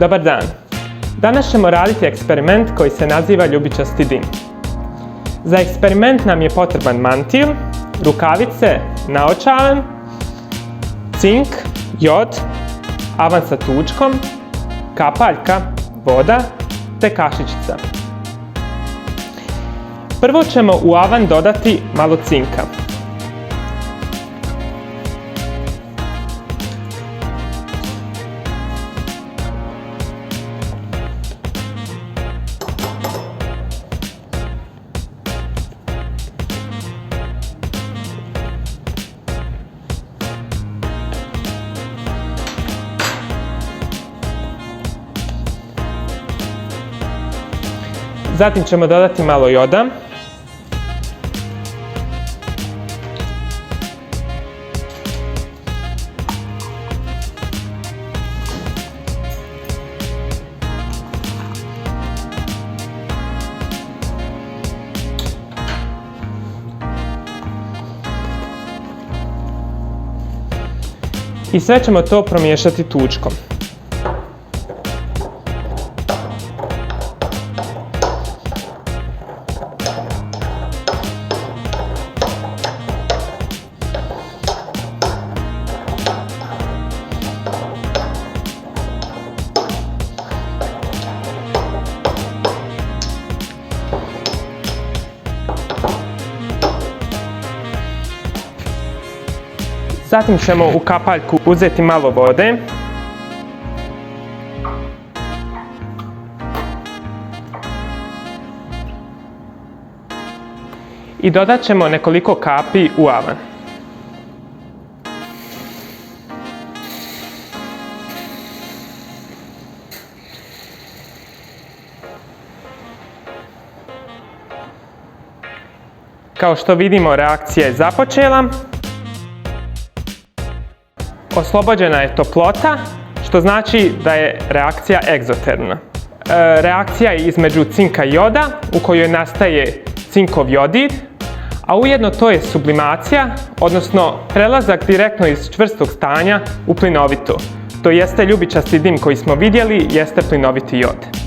Dobar dan! Danas ćemo raditi eksperiment koji se naziva ljubičasti dim. Za eksperiment nam je potreban mantil, rukavice, naočale, cink, jod, avan sa tučkom, kapaljka, voda te kašičica. Prvo ćemo u avan dodati malo cinka. Zatim ćemo dodati malo joda. I sve ćemo to promiješati tučkom. Zatim ćemo u kapaljku uzeti malo vode. I dodat ćemo nekoliko kapi u avan. Kao što vidimo, reakcija je započela. Oslobođena je toplota, što znači da je reakcija egzotermna. Reakcija je između cinka i joda, u kojoj nastaje cinkov jodid, a ujedno to je sublimacija, odnosno prelazak direktno iz čvrstog stanja u plinovito. To jeste ljubičasti dim koji smo vidjeli, jeste plinoviti jod.